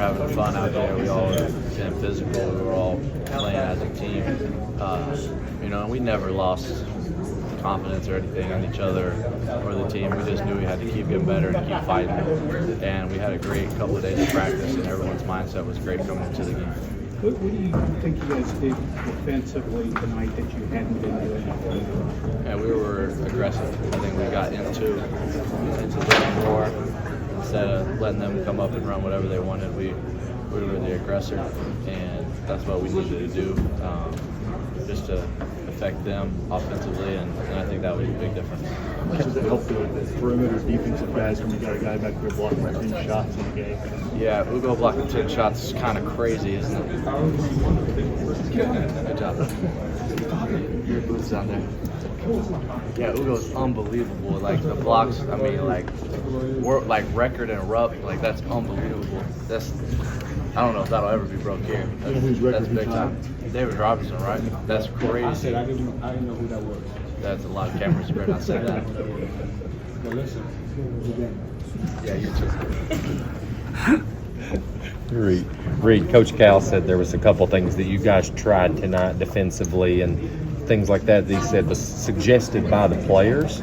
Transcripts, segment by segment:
having fun out there. We all were being physical. We were all playing as a team. And we never lost confidence or anything on each other or the team. We just knew we had to keep getting better and keep fighting. And we had a great couple of days of practice, and everyone's mindset was great coming into the game. What do you think you guys did defensively tonight that you hadn't been doing? Yeah, we were aggressive. I think we got into them more. Instead of letting them come up and run whatever they wanted, we were the aggressor, and that's what we needed to do, just to affect them offensively, and I think that was a big difference. How much does it help the perimeter defensive guys when you got a guy back there blocking 10 shots in the game? Yeah, Ugo blocking 10 shots is kind of crazy, isn't it? Good job. Your boots down there. Yeah, Ugo's unbelievable. Like the blocks, record and rough, that's unbelievable. I don't know if that'll ever be broke here. That's big time. David Robinson, right? That's crazy. I said I didn't know who that was. That's a lot of cameras. You better not say that. But listen, Yeah, you too. Reed, Coach Cal said there was a couple things that you guys tried tonight defensively and things like that he said was suggested by the players.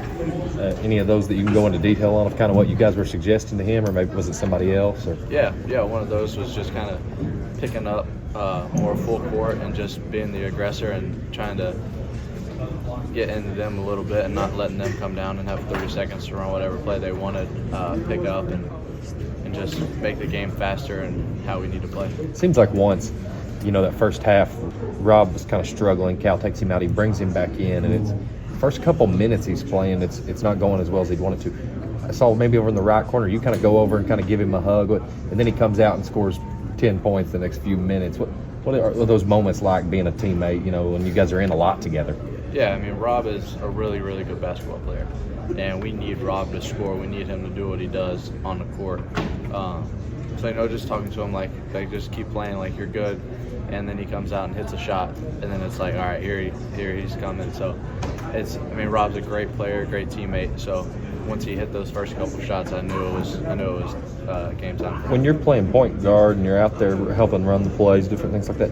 Any of those that you can go into detail on of kind of what you guys were suggesting to him, or maybe was it somebody else? Or? Yeah, one of those was just kind of picking up more full court and just being the aggressor and trying to get into them a little bit and not letting them come down and have 30 seconds to run whatever play they wanted, pick up and just make the game faster and how we need to play. Seems like once, that first half, Rob was kind of struggling. Cal takes him out, he brings him back in, and it's first couple minutes he's playing, it's not going as well as he'd wanted to. I saw maybe over in the right corner, you kind of go over and kind of give him a hug, and then he comes out and scores 10 points the next few minutes. What are those moments like being a teammate, when you guys are in a lot together? Yeah, Rob is a really, really good basketball player, and we need Rob to score. We need him to do what he does on the court. So, just talking to him like just keep playing like you're good, and then he comes out and hits a shot, and then it's like, all right, here he's coming. So Rob's a great player, great teammate. So once he hit those first couple shots, I knew it was game time. When you're playing point guard and you're out there helping run the plays, different things like that,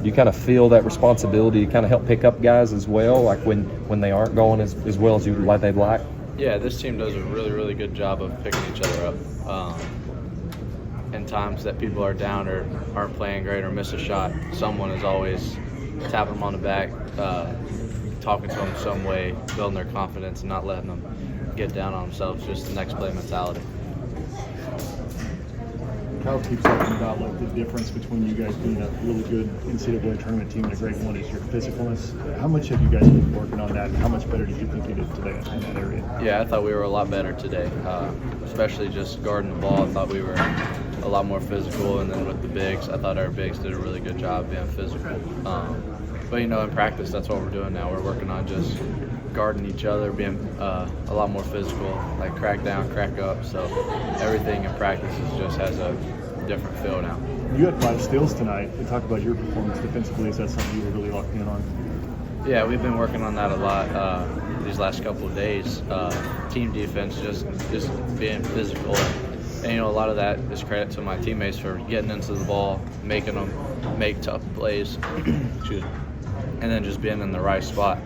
do you kind of feel that responsibility to kind of help pick up guys as well, like when they aren't going as well as they'd like? Yeah, this team does a really, really good job of picking each other up. In times that people are down or aren't playing great or miss a shot, someone is always tapping them on the back, talking to them some way, building their confidence and not letting them get down on themselves, just the next play mentality. Kyle keeps talking about the difference between you guys being a really good NCAA tournament team and a great one is your physicalness. How much have you guys been working on that, and how much better did you think you did today in that area? Yeah, I thought we were a lot better today, especially just guarding the ball. I thought we were a lot more physical, and then with the bigs, I thought our bigs did a really good job being physical. But in practice, that's what we're doing now. We're working on just guarding each other, being a lot more physical, like crack down, crack up. So everything in practice just has a different feel now. You had 5 steals tonight. We talked about your performance defensively. Is that something you were really locked in on? Yeah, we've been working on that a lot these last couple of days. Team defense, just being physical. And a lot of that is credit to my teammates for getting into the ball, making them make tough plays, and then just being in the right spot.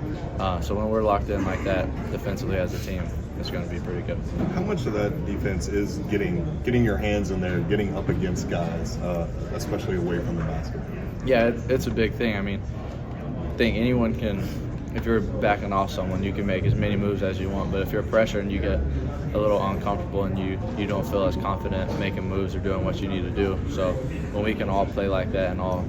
So when we're locked in like that defensively as a team, it's going to be pretty good. How much of that defense is getting your hands in there, getting up against guys, especially away from the basket? Yeah, it's a big thing. I think anyone can, if you're backing off someone, you can make as many moves as you want. But if you're pressure and you get a little uncomfortable and you don't feel as confident making moves or doing what you need to do. So when we can all play like that and all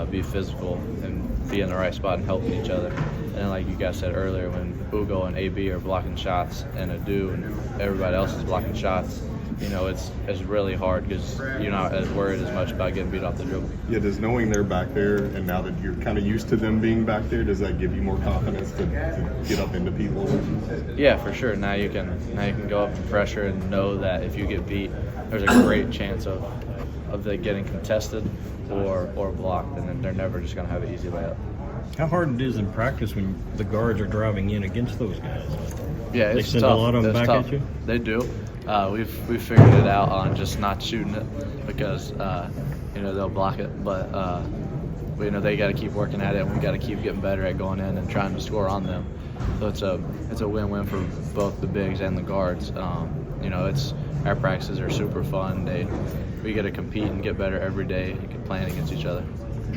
be physical and be in the right spot and helping each other. And then like you guys said earlier, when Ugo and AB are blocking shots and Adu and everybody else is blocking shots, it's really hard because you're not as worried as much about getting beat off the dribble. Yeah, does knowing they're back there and now that you're kind of used to them being back there, does that give you more confidence to get up into people? Yeah, for sure. Now you can go up and pressure and know that if you get beat, there's a great chance of them getting contested or blocked, and then they're never just going to have an easy layup. How hard it is in practice when the guards are driving in against those guys? Yeah, they it's send tough. a lot of them it's back tough. at you? They do. We've figured it out on just not shooting it because they'll block it, but they got to keep working at it, and we got to keep getting better at going in and trying to score on them. So it's a win-win for both the bigs and the guards. Our practices are super fun. We get to compete and get better every day, playing against each other.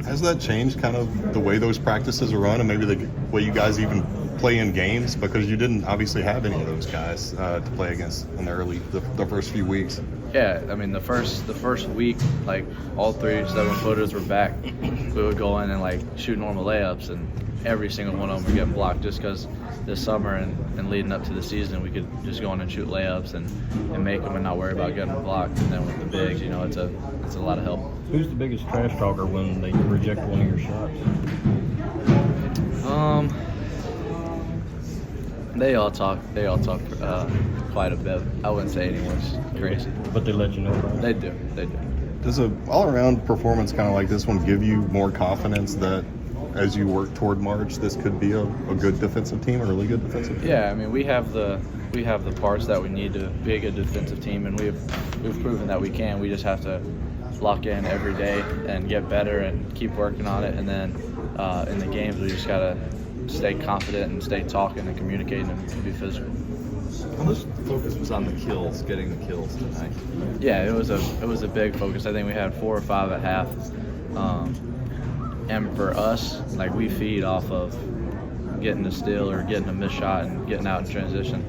Has that changed kind of the way those practices are run and maybe the way you guys even play in games? Because you didn't obviously have any of those guys to play against in the first few weeks. Yeah, I mean the first week, like all 3 7-footers were back. We would go in and shoot normal layups, and every single one of them would get blocked just because this summer and leading up to the season we could just go in and shoot layups and make them and not worry about getting blocked. And then with the bigs, it's a lot of help. Who's the biggest trash talker when they reject one of your shots? They all talk quite a bit. I wouldn't say anyone's crazy. But they let you know about it? They do. Does a all-around performance kind of like this one give you more confidence that as you work toward March, this could be a good defensive team, a really good defensive team? Yeah, I mean we have the parts that we need to be a good defensive team, and we've proven that we can. We just have to lock in every day and get better and keep working on it. And then in the games, we just gotta stay confident and stay talking and communicating and be physical. How much focus was on the kills, getting the kills tonight? Yeah, it was a big focus. I think we had 4 or 5 at half. And for us, we feed off of getting a steal or getting a missed shot and getting out in transition.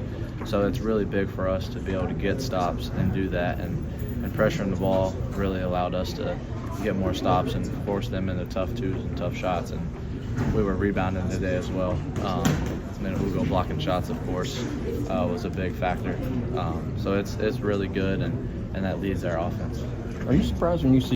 So it's really big for us to be able to get stops and do that. And pressuring the ball really allowed us to get more stops and force them into tough 2s and tough shots. And we were rebounding today as well. Hugo blocking shots, of course, was a big factor. So it's really good, and that leads our offense. Are you surprised when you see